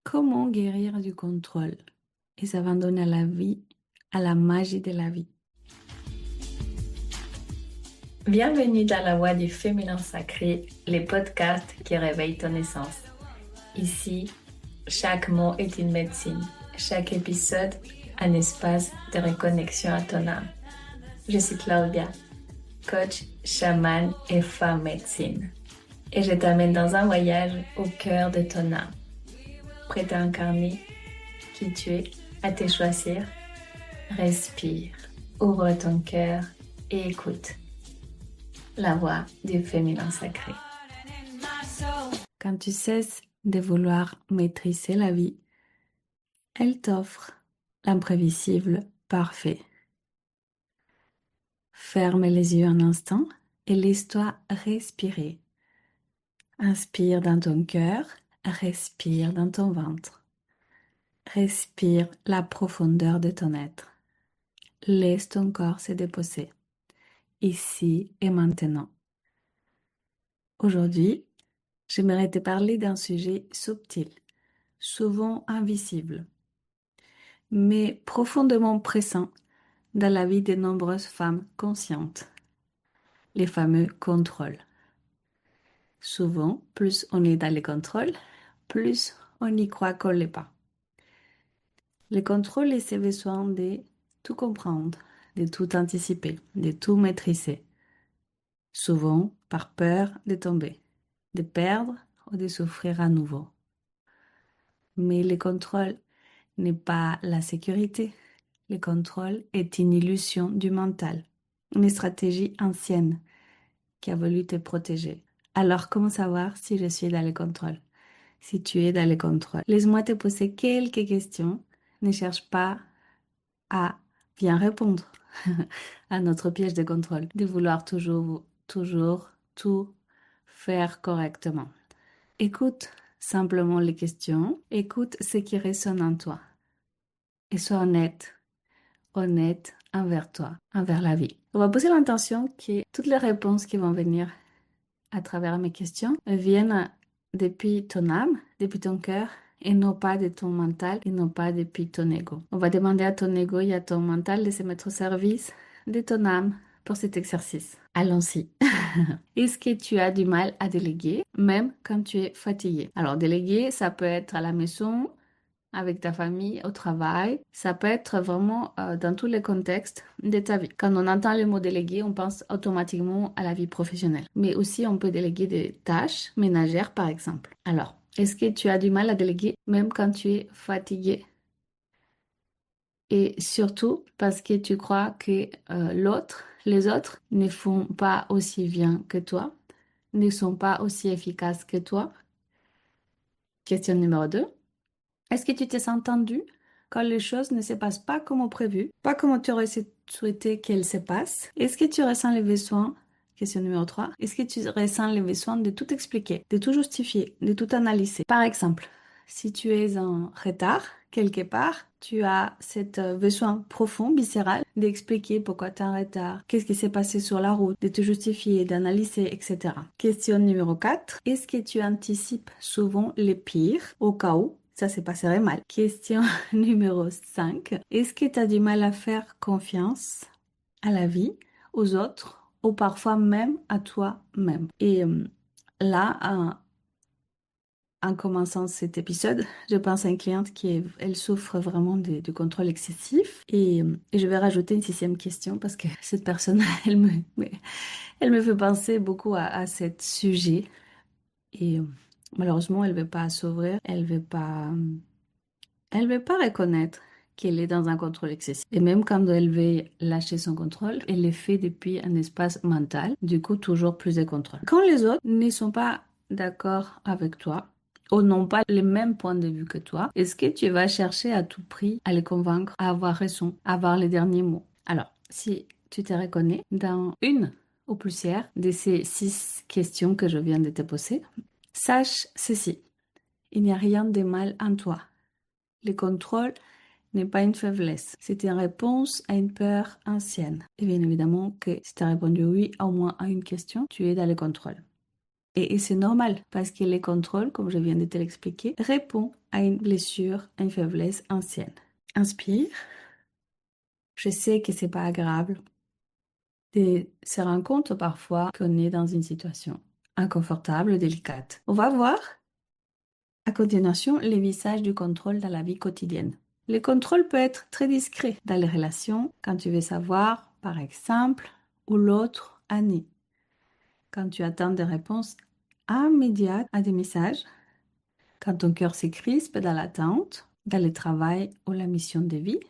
Comment guérir du contrôle et s'abandonner à la vie, à la magie de la vie? Bienvenue dans la voie du féminin sacré, les podcasts qui réveillent ton essence. Ici, chaque mot est une médecine, chaque épisode un espace de reconnexion à ton âme. Je suis Claudia, coach, chamane et femme médecine. Et je t'amène dans un voyage au cœur de ton âme. Prête à incarner qui tu es, à te choisir. Respire, ouvre ton cœur et écoute la voix du féminin sacré. Quand tu cesses de vouloir maîtriser la vie, elle t'offre l'imprévisible parfait. Ferme les yeux un instant et laisse-toi respirer. Inspire dans ton cœur, respire dans ton ventre. Respire la profondeur de ton être. Laisse ton corps se déposer, ici et maintenant. Aujourd'hui, j'aimerais te parler d'un sujet subtil, souvent invisible, mais profondément présent dans la vie de nombreuses femmes conscientes, les fameux contrôles. Souvent, plus on est dans les contrôles, plus on y croit qu'on l'est pas. Le contrôle est ce besoin de tout comprendre, de tout anticiper, de tout maîtriser, souvent par peur de tomber, de perdre ou de souffrir à nouveau. Mais le contrôle n'est pas la sécurité. Le contrôle est une illusion du mental, une stratégie ancienne qui a voulu te protéger. Alors, comment savoir si je suis dans le contrôle? Si tu es dans le contrôle. Laisse-moi te poser quelques questions. Ne cherche pas à bien répondre à notre piège de contrôle, de vouloir toujours tout faire correctement. Écoute simplement les questions, écoute ce qui résonne en toi et sois honnête envers toi, envers la vie. On va poser l'intention que toutes les réponses qui vont venir à travers mes questions viennent depuis ton âme, depuis ton cœur et non pas de ton mental et non pas depuis ton ego. On va demander à ton ego et à ton mental de se mettre au service de ton âme pour cet exercice. Allons-y. Est-ce que tu as du mal à déléguer, même quand tu es fatigué? Alors, déléguer, ça peut être à la maison, avec ta famille, au travail. Ça peut être vraiment dans tous les contextes de ta vie. Quand on entend le mot déléguer, on pense automatiquement à la vie professionnelle. Mais aussi, on peut déléguer des tâches ménagères, par exemple. Alors, est-ce que tu as du mal à déléguer même quand tu es fatigué? Et surtout parce que tu crois que les autres ne font pas aussi bien que toi, ne sont pas aussi efficaces que toi. Question numéro 2. Est-ce que tu te sens tendu quand les choses ne se passent pas comme prévu, pas comme tu aurais souhaité qu'elles se passent? Est-ce que tu ressens le besoin, question numéro 3, est-ce que tu ressens le besoin de tout expliquer, de tout justifier, de tout analyser? Par exemple, si tu es en retard quelque part, tu as cet besoin profond, viscéral, d'expliquer pourquoi tu es en retard, qu'est-ce qui s'est passé sur la route, de te justifier, d'analyser, etc. Question numéro 4. Est-ce que tu anticipes souvent les pires au cas où ça se passerait mal? Question numéro 5. Est-ce que tu as du mal à faire confiance à la vie, aux autres, ou parfois même à toi-même? Et là, en commençant cet épisode, je pense à une cliente elle souffre vraiment de contrôle excessif. Et je vais rajouter une sixième question parce que cette personne, elle me fait penser beaucoup à ce sujet. Et malheureusement, elle veut pas s'ouvrir, elle veut pas reconnaître qu'elle est dans un contrôle excessif. Et même quand elle veut lâcher son contrôle, elle le fait depuis un espace mental, du coup toujours plus de contrôle. Quand les autres ne sont pas d'accord avec toi, ou n'ont pas les mêmes points de vue que toi, est-ce que tu vas chercher à tout prix à les convaincre, à avoir raison, à avoir les derniers mots? Alors, si tu te reconnais dans une ou plusieurs de ces 6 questions que je viens de te poser, sache ceci, il n'y a rien de mal en toi. Le contrôle n'est pas une faiblesse, c'est une réponse à une peur ancienne. Et bien évidemment que si tu as répondu oui au moins à une question, tu es dans le contrôle. Et c'est normal parce que le contrôle, comme je viens de te l'expliquer, répond à une blessure, à une faiblesse ancienne. Inspire. Je sais que c'est pas agréable de se rendre compte parfois qu'on est dans une situation inconfortable, délicate. On va voir à continuation les visages du contrôle dans la vie quotidienne. Le contrôle peut être très discret dans les relations quand tu veux savoir, par exemple, où l'autre en est. Quand tu attends des réponses immédiates à des messages, quand ton cœur se crispe dans l'attente, dans le travail ou la mission de vie,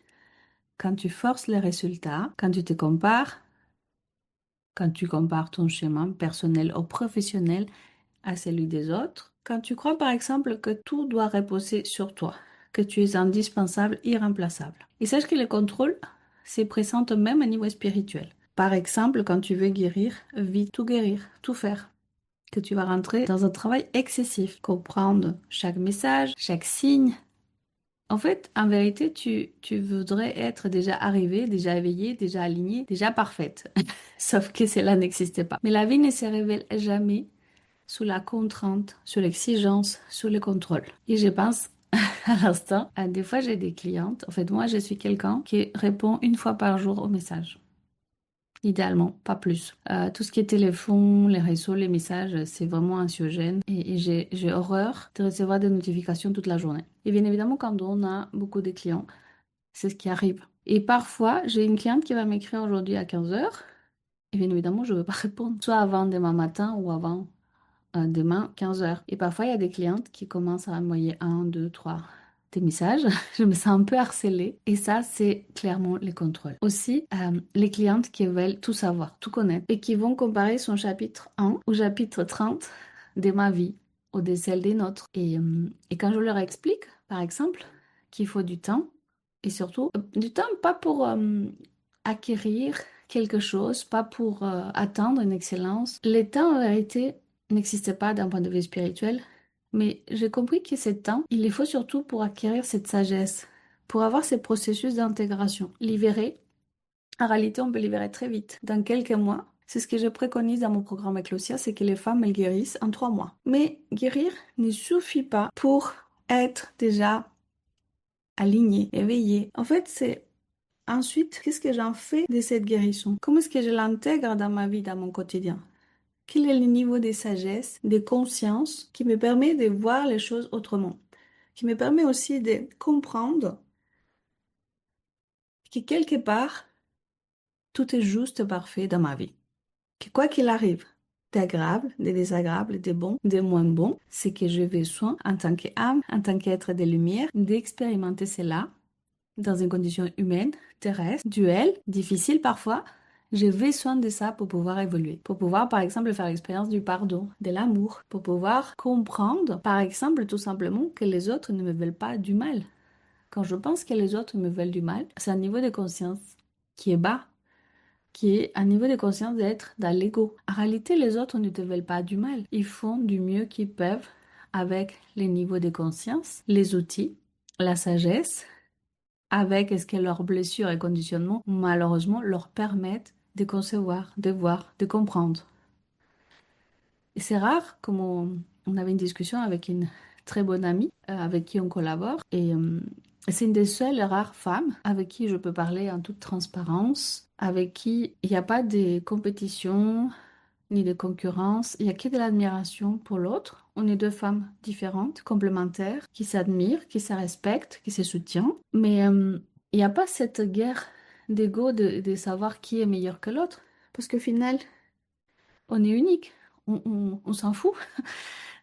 quand tu forces les résultats, quand tu te compares, quand tu compares ton chemin personnel ou professionnel à celui des autres, quand tu crois par exemple que tout doit reposer sur toi, que tu es indispensable, irremplaçable. Et sache que le contrôle se présente même à niveau spirituel. Par exemple, quand tu veux guérir, vite tout guérir, tout faire. Que tu vas rentrer dans un travail excessif, comprendre chaque message, chaque signe. En fait, en vérité, tu voudrais être déjà arrivée, déjà éveillée, déjà alignée, déjà parfaite. Sauf que cela n'existe pas. Mais la vie ne se révèle jamais sous la contrainte, sous l'exigence, sous le contrôle. Et je pense à l'instant, des fois j'ai des clientes. En fait, moi, je suis quelqu'un qui répond une fois par jour aux messages. Idéalement, pas plus. Tout ce qui est téléphone, les réseaux, les messages, c'est vraiment anxiogène et j'ai horreur de recevoir des notifications toute la journée. Et bien évidemment, quand on a beaucoup de clients, c'est ce qui arrive. Et parfois, j'ai une cliente qui va m'écrire aujourd'hui à 15 heures et bien évidemment, je ne veux pas répondre. Soit avant demain matin ou avant demain 15 heures. Et parfois, il y a des clientes qui commencent à envoyer un, deux, trois des messages. Je me sens un peu harcelée. Et ça, c'est clairement les contrôles. Aussi, les clientes qui veulent tout savoir, tout connaître et qui vont comparer son chapitre 1 au chapitre 30 de ma vie ou de celle des nôtres. Et quand je leur explique, par exemple, qu'il faut du temps et surtout du temps pas pour acquérir quelque chose, pas pour atteindre une excellence. Le temps, en vérité, n'existait pas d'un point de vue spirituel, mais j'ai compris que ce temps, il le faut surtout pour acquérir cette sagesse, pour avoir ces processus d'intégration. Libérer, en réalité, on peut libérer très vite, dans quelques mois. C'est ce que je préconise dans mon programme Eclosia, c'est que les femmes, elles guérissent en 3 mois. Mais guérir ne suffit pas pour être déjà aligné, éveillé. En fait, c'est ensuite, qu'est-ce que j'en fais de cette guérison? Comment est-ce que je l'intègre dans ma vie, dans mon quotidien? Quel est le niveau de sagesse, de conscience qui me permet de voir les choses autrement, qui me permet aussi de comprendre que quelque part, tout est juste parfait dans ma vie. Que quoi qu'il arrive, d'agréable, de désagréable, de bon, de moins bon, c'est que je vais soin en tant qu'âme, en tant qu'être de lumière, d'expérimenter cela dans une condition humaine, terrestre, duel, difficile parfois. Je vais soin de ça pour pouvoir évoluer, pour pouvoir par exemple faire l'expérience du pardon, de l'amour, pour pouvoir comprendre par exemple tout simplement que les autres ne me veulent pas du mal. Quand je pense que les autres me veulent du mal, c'est un niveau de conscience qui est bas, qui est un niveau de conscience d'être dans l'ego. En réalité, les autres ne te veulent pas du mal. Ils font du mieux qu'ils peuvent avec les niveaux de conscience, les outils, la sagesse, avec ce que leurs blessures et conditionnements, malheureusement, leur permettent de concevoir, de voir, de comprendre. Et c'est rare, comme on avait une discussion avec une très bonne amie avec qui on collabore, et c'est une des seules rares femmes avec qui je peux parler en toute transparence, avec qui il n'y a pas de compétition ni de concurrence, il n'y a que de l'admiration pour l'autre. On est deux femmes différentes, complémentaires, qui s'admirent, qui se respectent, qui se soutiennent. Mais il n'y a pas cette guerre d'ego de savoir qui est meilleur que l'autre. Parce qu'au final, on est unique. On s'en fout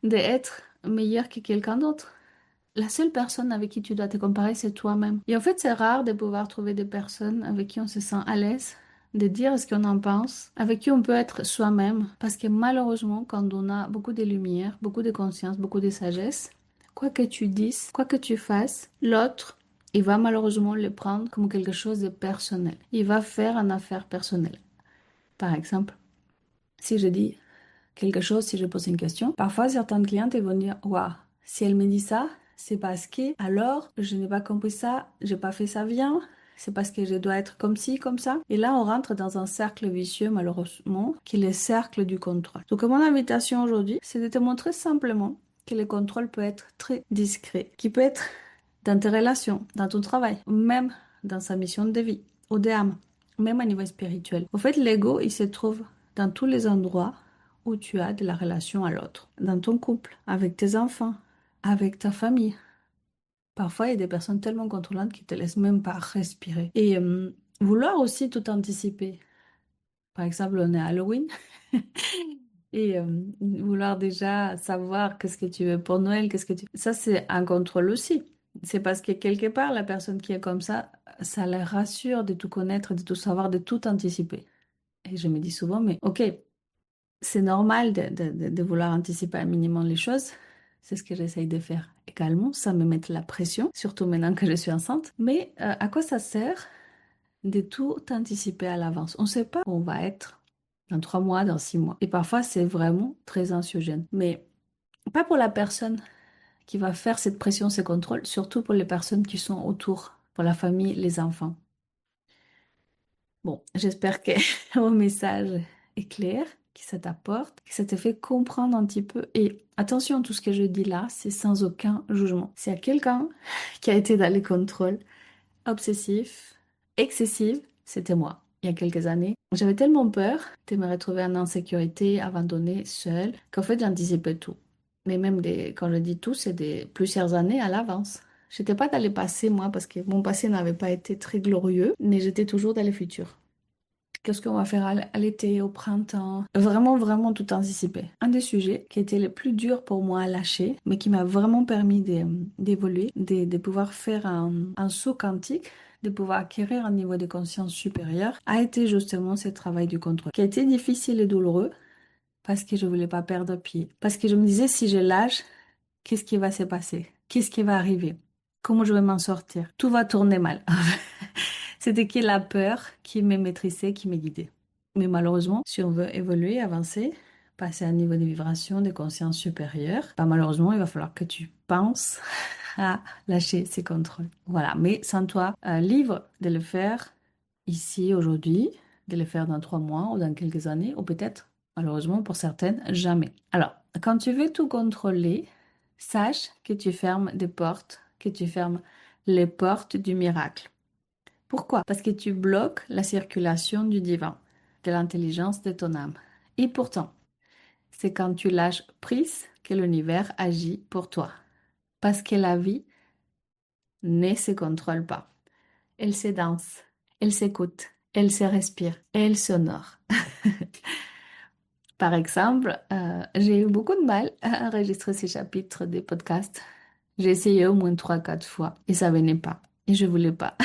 d'être meilleur que quelqu'un d'autre. La seule personne avec qui tu dois te comparer, c'est toi-même. Et en fait, c'est rare de pouvoir trouver des personnes avec qui on se sent à l'aise, de dire ce qu'on en pense, avec qui on peut être soi-même. Parce que malheureusement, quand on a beaucoup de lumière, beaucoup de conscience, beaucoup de sagesse, quoi que tu dises, quoi que tu fasses, l'autre, il va malheureusement le prendre comme quelque chose de personnel. Il va faire une affaire personnelle. Par exemple, si je dis quelque chose, si je pose une question, parfois certaines clientes elles vont dire, waouh, si elle me dit ça, c'est parce que alors je n'ai pas compris ça, j'ai pas fait ça bien, c'est parce que je dois être comme ci, comme ça. Et là, on rentre dans un cercle vicieux, malheureusement, qui est le cercle du contrôle. Donc, mon invitation aujourd'hui, c'est de te montrer simplement que le contrôle peut être très discret, qui peut être dans tes relations, dans ton travail, même dans sa mission de vie ou d'âme, même à niveau spirituel. En fait, l'ego, il se trouve dans tous les endroits où tu as de la relation à l'autre, dans ton couple, avec tes enfants, avec ta famille. Parfois, il y a des personnes tellement contrôlantes qui te laissent même pas respirer. Et vouloir aussi tout anticiper. Par exemple, on est à Halloween et vouloir déjà savoir qu'est-ce que tu veux pour Noël, qu'est-ce que tu... Ça, c'est un contrôle aussi. C'est parce que quelque part, la personne qui est comme ça la rassure de tout connaître, de tout savoir, de tout anticiper. Et je me dis souvent, mais ok, c'est normal de vouloir anticiper un minimum les choses. C'est ce que j'essaye de faire également. Ça me met la pression, surtout maintenant que je suis enceinte. Mais à quoi ça sert de tout anticiper à l'avance? On ne sait pas où on va être dans 3 mois, dans 6 mois. Et parfois, c'est vraiment très anxiogène. Mais pas pour la personne qui va faire cette pression, ces contrôles, surtout pour les personnes qui sont autour, pour la famille, les enfants. Bon, j'espère que mon message est clair, que ça t'apporte, que ça te fait comprendre un petit peu. Et attention, tout ce que je dis là, c'est sans aucun jugement. S'il y a quelqu'un qui a été dans les contrôles obsessifs, excessifs, c'était moi. Il y a quelques années, j'avais tellement peur de me retrouver en insécurité, abandonnée, seule, qu'en fait j'anticipais tout. Mais même quand je dis tout, c'est des plusieurs années à l'avance. J'étais pas dans le passé, moi, parce que mon passé n'avait pas été très glorieux, mais j'étais toujours dans le futur. Qu'est-ce qu'on va faire à l'été, au printemps? Vraiment, vraiment tout anticiper. Un des sujets qui était le plus dur pour moi à lâcher, mais qui m'a vraiment permis d'évoluer, de pouvoir faire un saut quantique, de pouvoir acquérir un niveau de conscience supérieur, a été justement ce travail du contrôle, qui a été difficile et douloureux parce que je voulais pas perdre pied. Parce que je me disais, si je lâche, qu'est-ce qui va se passer? Qu'est-ce qui va arriver? Comment je vais m'en sortir? Tout va tourner mal. C'était que la peur qui me maîtrisait, qui me guidait. Mais malheureusement, si on veut évoluer, avancer, passer à un niveau de vibration, de conscience supérieure, bah malheureusement, il va falloir que tu penses à lâcher ces contrôles. Voilà, mais sans toi, libre de le faire ici, aujourd'hui, de le faire dans 3 mois ou dans quelques années, ou peut-être, malheureusement pour certaines, jamais. Alors, quand tu veux tout contrôler, sache que tu fermes des portes, que tu fermes les portes du miracle. Pourquoi? Parce que tu bloques la circulation du divin, de l'intelligence de ton âme. Et pourtant, c'est quand tu lâches prise que l'univers agit pour toi. Parce que la vie ne se contrôle pas. Elle se danse, elle s'écoute, elle se respire, elle s'honore. Par exemple, j'ai eu beaucoup de mal à enregistrer ces chapitres des podcasts. J'ai essayé au moins 3, 4 fois et ça venait pas. Et je voulais pas.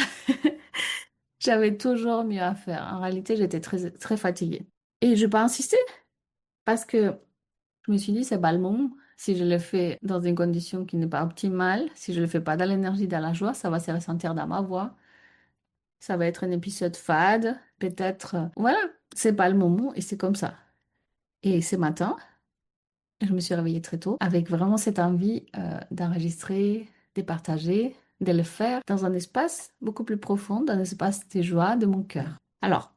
J'avais toujours mieux à faire. En réalité, j'étais très, très fatiguée. Et je n'ai pas insisté parce que je me suis dit, c'est pas le moment. Si je le fais dans une condition qui n'est pas optimale, si je le fais pas dans l'énergie, dans la joie, ça va se ressentir dans ma voix. Ça va être un épisode fade. Peut-être, voilà, c'est pas le moment et c'est comme ça. Et ce matin, je me suis réveillée très tôt avec vraiment cette envie d'enregistrer, de partager, de le faire dans un espace beaucoup plus profond, dans un espace de joie de mon cœur. Alors,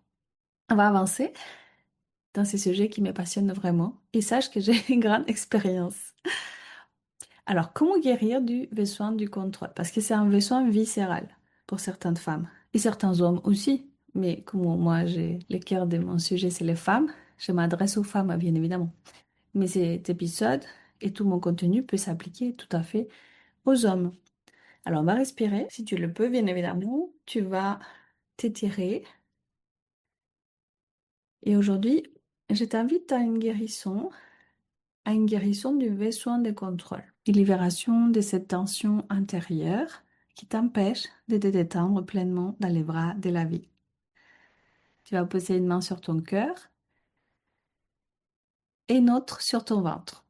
on va avancer dans ces sujets qui me passionnent vraiment et sache que j'ai une grande expérience. Alors, comment guérir du besoin du contrôle? Parce que c'est un besoin viscéral pour certaines femmes et certains hommes aussi. Mais comme moi, j'ai le cœur de mon sujet, c'est les femmes, je m'adresse aux femmes, bien évidemment. Mais cet épisode et tout mon contenu peut s'appliquer tout à fait aux hommes. Alors, on va respirer. Si tu le peux, bien évidemment, tu vas t'étirer. Et aujourd'hui, je t'invite à une guérison du besoin de contrôle, une libération de cette tension intérieure qui t'empêche de te détendre pleinement dans les bras de la vie. Tu vas poser une main sur ton cœur et une autre sur ton ventre.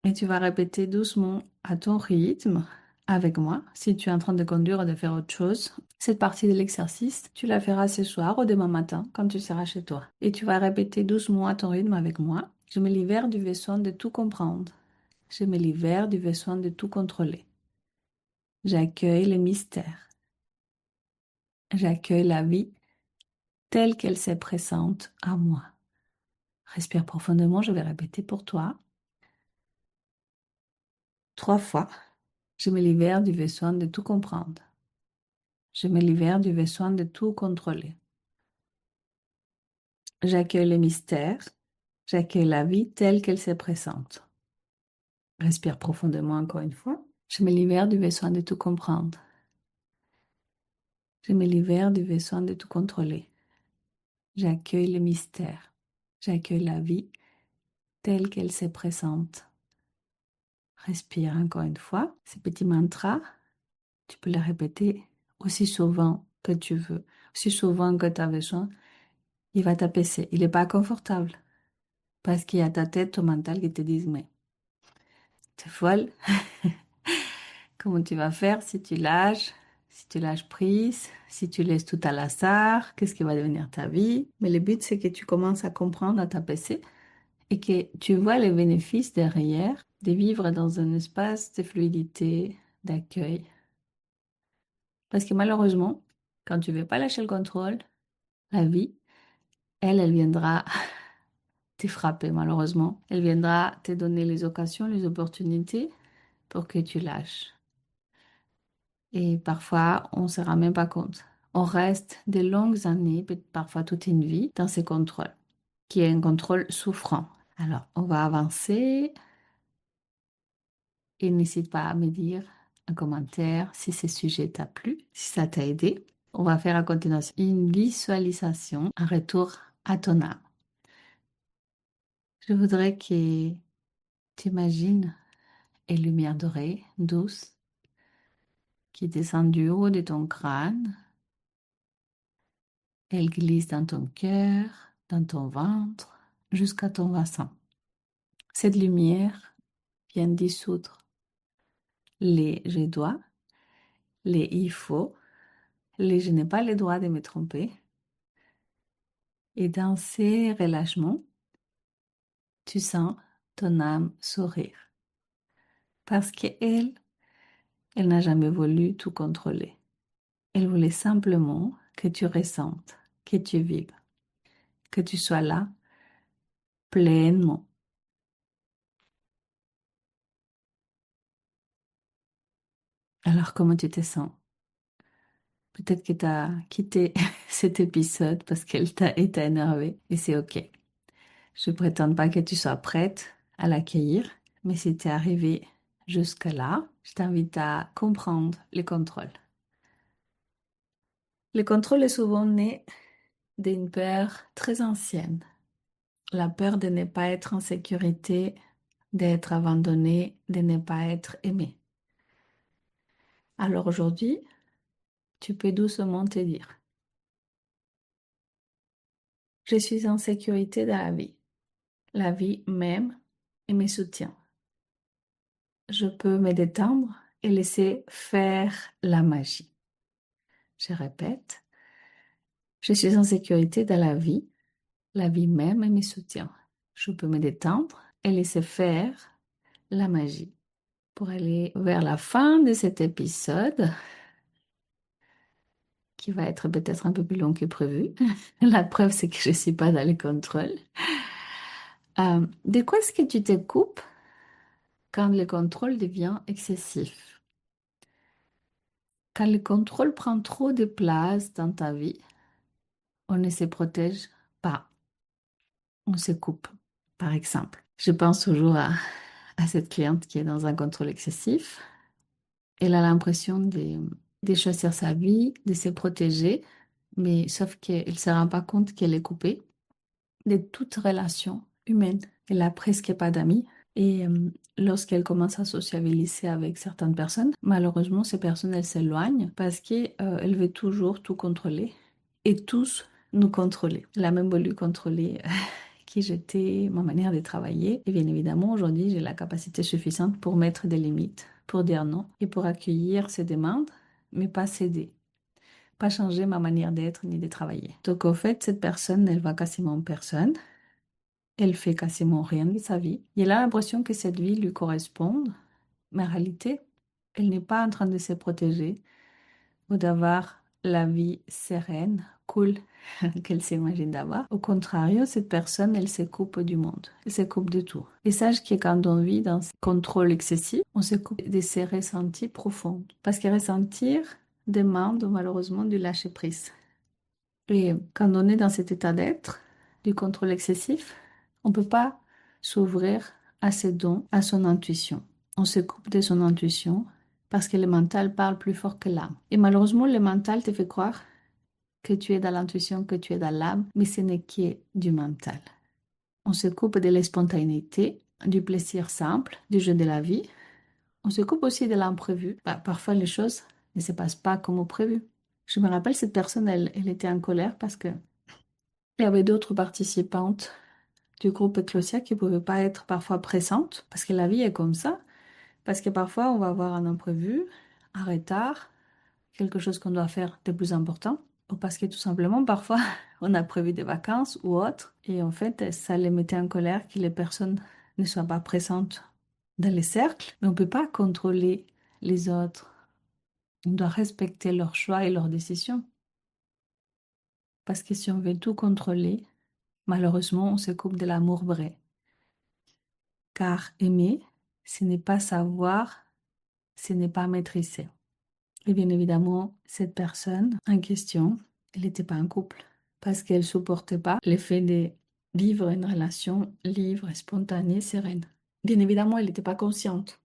Et tu vas répéter doucement à ton rythme avec moi. Si tu es en train de conduire ou de faire autre chose, cette partie de l'exercice, tu la feras ce soir ou demain matin quand tu seras chez toi. Et tu vas répéter doucement à ton rythme avec moi. Je me libère du besoin de tout comprendre. Je me libère du besoin de tout contrôler. J'accueille le mystère. J'accueille la vie telle qu'elle se présente à moi. Respire profondément, je vais répéter pour toi. 3 fois. Je me libère du besoin de tout comprendre. Je me libère du besoin de tout contrôler. J'accueille le mystère. J'accueille la vie telle qu'elle se présente. Respire profondément encore une fois. Je me libère du besoin de tout comprendre. Je me libère du besoin de tout contrôler. J'accueille le mystère. J'accueille la vie telle qu'elle se présente. Respire encore une fois. Ces petits mantras, tu peux les répéter aussi souvent que tu veux, aussi souvent que tu as besoin. Il va t'apaiser. Il n'est pas confortable parce qu'il y a ta tête, ton mental qui te disent, mais t'es folle. Comment tu vas faire si tu lâches, si tu lâches prise, si tu laisses tout à l'hasard, qu'est-ce qui va devenir ta vie? Mais le but, c'est que tu commences à comprendre, à t'apaiser et que tu vois les bénéfices derrière de vivre dans un espace de fluidité, d'accueil. Parce que malheureusement, quand tu ne veux pas lâcher le contrôle, la vie, elle viendra te frapper malheureusement. Elle viendra te donner les occasions, les opportunités pour que tu lâches. Et parfois, on ne se rend même pas compte. On reste de longues années, peut-être parfois toute une vie, dans ce contrôle, qui est un contrôle souffrant. Alors, on va avancer et n'hésite pas à me dire un commentaire si ce sujet t'a plu, si ça t'a aidé. On va faire à continuation une visualisation, un retour à ton âme. Je voudrais que tu imagines une lumière dorée, douce, qui descend du haut de ton crâne. Elle glisse dans ton cœur, dans ton ventre, jusqu'à ton bassin. Cette lumière vient dissoudre les je dois, les il faut, les je n'ai pas le droit de me tromper. Et dans ces relâchements, tu sens ton âme sourire. Parce qu'elle, elle n'a jamais voulu tout contrôler. Elle voulait simplement que tu ressentes, que tu vives, que tu sois là pleinement. Alors, comment tu te sens? Peut-être que tu as quitté cet épisode parce qu'elle t'a été énervée et c'est OK. Je ne prétends pas que tu sois prête à l'accueillir, mais si tu es arrivé jusque-là, je t'invite à comprendre le contrôle. Le contrôle est souvent né d'une peur très ancienne. La peur de ne pas être en sécurité, d'être abandonné, de ne pas être aimé. Alors aujourd'hui, tu peux doucement te dire, je suis en sécurité dans la vie. La vie m'aime et me soutient. Je peux me détendre et laisser faire la magie. Je répète, je suis en sécurité dans la vie. La vie m'aime et me soutient. Je peux me détendre et laisser faire la magie. Pour aller vers la fin de cet épisode, qui va être peut-être un peu plus long que prévu. La preuve, c'est que je ne suis pas dans le contrôle. De quoi est-ce que tu te coupes quand le contrôle devient excessif? Quand le contrôle prend trop de place dans ta vie, on ne se protège pas, on se coupe, par exemple. Je pense toujours à cette cliente qui est dans un contrôle excessif. Elle a l'impression de choisir sa vie, de se protéger, mais sauf qu'elle ne se rend pas compte qu'elle est coupée de toute relation humaine. Elle n'a presque pas d'amis. Et lorsqu'elle commence à sociabiliser avec certaines personnes, malheureusement, ces personnes, elles s'éloignent parce qu'elle veut toujours tout contrôler et tous nous contrôler. Elle a même voulu contrôler qui j'étais, ma manière de travailler. Et bien évidemment, aujourd'hui, j'ai la capacité suffisante pour mettre des limites, pour dire non et pour accueillir ses demandes, mais pas céder. Pas changer ma manière d'être ni de travailler. Donc, au fait, cette personne, elle voit quasiment personne. Elle fait quasiment rien de sa vie. Et elle a l'impression que cette vie lui correspond, mais en réalité, elle n'est pas en train de se protéger ou d'avoir la vie sereine, cool qu'elle s'imagine d'avoir. Au contraire, cette personne, elle se coupe du monde, elle se coupe de tout. Et sache que quand on vit dans ce contrôle excessif, on se coupe de ses ressentis profonds. Parce que ressentir demande malheureusement du lâcher-prise. Et quand on est dans cet état d'être, du contrôle excessif, on ne peut pas s'ouvrir à ses dons, à son intuition. On se coupe de son intuition parce que le mental parle plus fort que l'âme. Et malheureusement, le mental te fait croire que tu es dans l'intuition, que tu es dans l'âme, mais ce n'est que du mental. On se coupe de la spontanéité, du plaisir simple, du jeu de la vie. On se coupe aussi de l'imprévu. Parfois, les choses ne se passent pas comme prévu. Je me rappelle, cette personne, elle était en colère parce que il y avait d'autres participantes du groupe Eclosia qui ne pouvaient pas être parfois présentes parce que la vie est comme ça. Parce que parfois, on va avoir un imprévu, un retard, quelque chose qu'on doit faire de plus important. Ou parce que tout simplement, parfois, on a prévu des vacances ou autre. Et en fait, ça les mettait en colère que les personnes ne soient pas présentes dans les cercles. Mais on ne peut pas contrôler les autres. On doit respecter leurs choix et leurs décisions. Parce que si on veut tout contrôler, malheureusement, on se coupe de l'amour vrai. Car aimer, ce n'est pas savoir, ce n'est pas maîtriser. Et bien évidemment, cette personne en question, elle n'était pas en couple parce qu'elle ne supportait pas le fait de vivre une relation libre, spontanée, sereine. Bien évidemment, elle n'était pas consciente.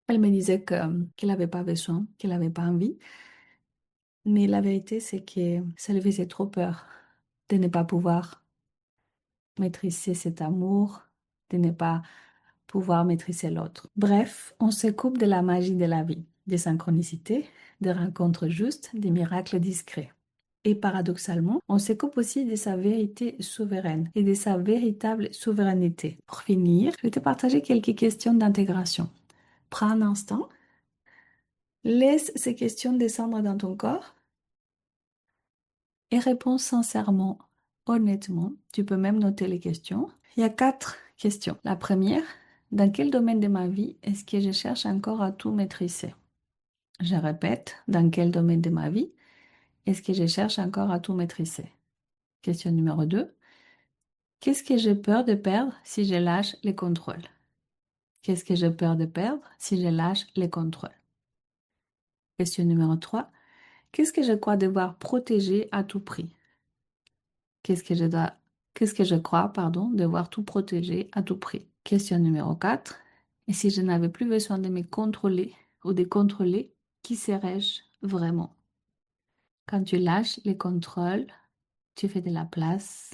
Elle me disait qu'elle n'avait pas besoin, qu'elle n'avait pas envie. Mais la vérité, c'est que ça lui faisait trop peur de ne pas pouvoir maîtriser cet amour, de ne pas pouvoir maîtriser l'autre. Bref, on se coupe de la magie de la vie, des synchronicités, des rencontres justes, des miracles discrets. Et paradoxalement, on se coupe aussi de sa vérité souveraine et de sa véritable souveraineté. Pour finir, je vais te partager quelques questions d'intégration. Prends un instant, laisse ces questions descendre dans ton corps et réponds sincèrement, honnêtement. Tu peux même noter les questions. Il y a 4 questions. La première, dans quel domaine de ma vie est-ce que je cherche encore à tout maîtriser? Je répète, dans quel domaine de ma vie est-ce que je cherche encore à tout maîtriser? Question numéro 2. Qu'est-ce que j'ai peur de perdre si je lâche les contrôles? Qu'est-ce que j'ai peur de perdre si je lâche les contrôles? Question numéro 3. Qu'est-ce que je crois devoir protéger à tout prix? Qu'est-ce que je dois, qu'est-ce que je crois, devoir tout protéger à tout prix? Question numéro 4. Et si je n'avais plus besoin de me contrôler ou de contrôler, qui serais-je vraiment? Quand tu lâches les contrôles, tu fais de la place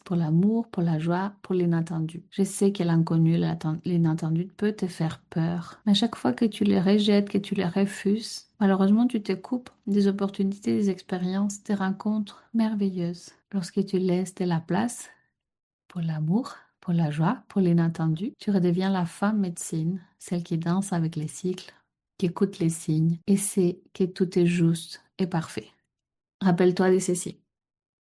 pour l'amour, pour la joie, pour l'inattendu. Je sais que l'inconnu, l'inattendu peut te faire peur, mais à chaque fois que tu les rejettes, que tu les refuses, malheureusement, tu te coupes des opportunités, des expériences, des rencontres merveilleuses. Lorsque tu laisses de la place pour l'amour, pour la joie, pour l'inattendu, tu redeviens la femme médecine, celle qui danse avec les cycles, qui écoute les signes et sait que tout est juste et parfait. Rappelle-toi de ceci.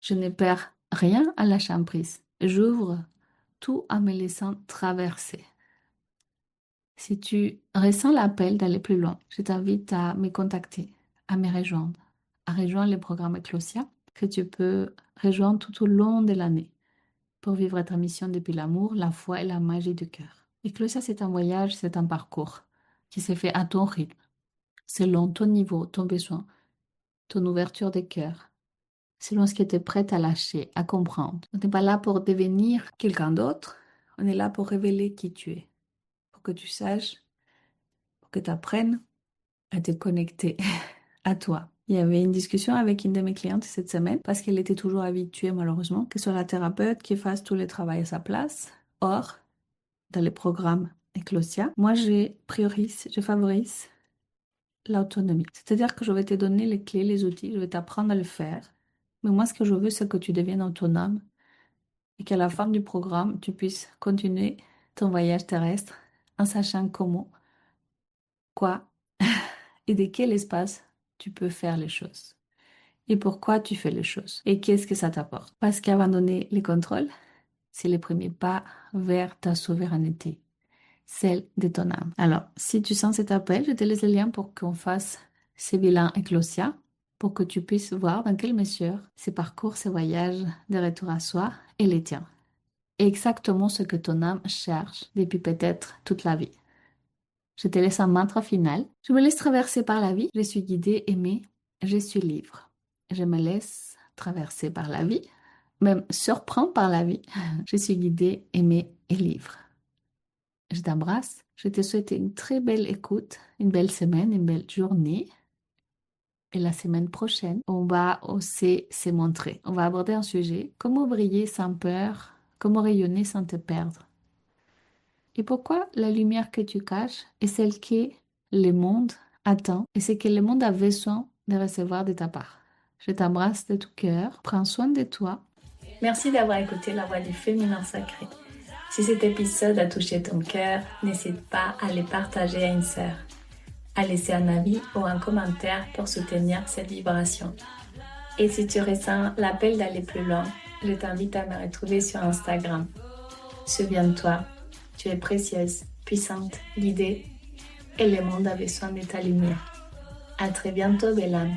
Je ne perds rien à la prise. J'ouvre tout en me laissant traverser. Si tu ressens l'appel d'aller plus loin, je t'invite à me contacter, à me rejoindre, à rejoindre le programme Eclosia que tu peux rejoindre tout au long de l'année pour vivre ta mission depuis l'amour, la foi et la magie du cœur. Eclosia, c'est un voyage, c'est un parcours qui se fait à ton rythme, selon ton niveau, ton besoin, ton ouverture de cœur, selon ce que tu es prête à lâcher, à comprendre. On n'est pas là pour devenir quelqu'un d'autre, on est là pour révéler qui tu es, pour que tu saches, pour que tu apprennes à te connecter à toi. Il y avait une discussion avec une de mes clientes cette semaine parce qu'elle était toujours habituée, malheureusement, que ce soit la thérapeute qui fasse tout le travail à sa place. Or, dans les programmes Eclosia, moi, je favorise l'autonomie. C'est-à-dire que je vais te donner les clés, les outils, je vais t'apprendre à le faire. Mais moi, ce que je veux, c'est que tu deviennes autonome et qu'à la fin du programme, tu puisses continuer ton voyage terrestre en sachant comment, quoi et de quel espace tu peux faire les choses. Et pourquoi tu fais les choses. Et qu'est-ce que ça t'apporte. Parce qu'abandonner les contrôles, c'est le premier pas vers ta souveraineté, celle de ton âme. Alors, si tu sens cet appel, je te laisse le lien pour qu'on fasse ce bilan Eclosia. pour que tu puisses voir dans quelle mesure ces parcours, ces voyages de retour à soi et les tiens. Exactement ce que ton âme cherche depuis peut-être toute la vie. Je te laisse un mantra final. Je me laisse traverser par la vie. Je suis guidée, aimée. Je suis libre. Je me laisse traverser par la vie, même surprendre par la vie. Je suis guidée, aimée et libre. Je t'embrasse. Je te souhaite une très belle écoute, une belle semaine, une belle journée. Et la semaine prochaine, on va aussi se montrer. On va aborder un sujet, comment briller sans peur, comment rayonner sans te perdre. Et pourquoi la lumière que tu caches est celle que le monde attend et c'est que le monde a besoin de recevoir de ta part. Je t'embrasse de tout cœur. Prends soin de toi. Merci d'avoir écouté La Voix du Féminin Sacré. Si cet épisode a touché ton cœur, n'hésite pas à le partager à une sœur, à laisser un avis ou un commentaire pour soutenir cette vibration. Et si tu ressens l'appel d'aller plus loin, je t'invite à me retrouver sur Instagram. Souviens-toi, tu es précieuse, puissante, guidée et le monde a besoin de ta lumière. À très bientôt, belle âme.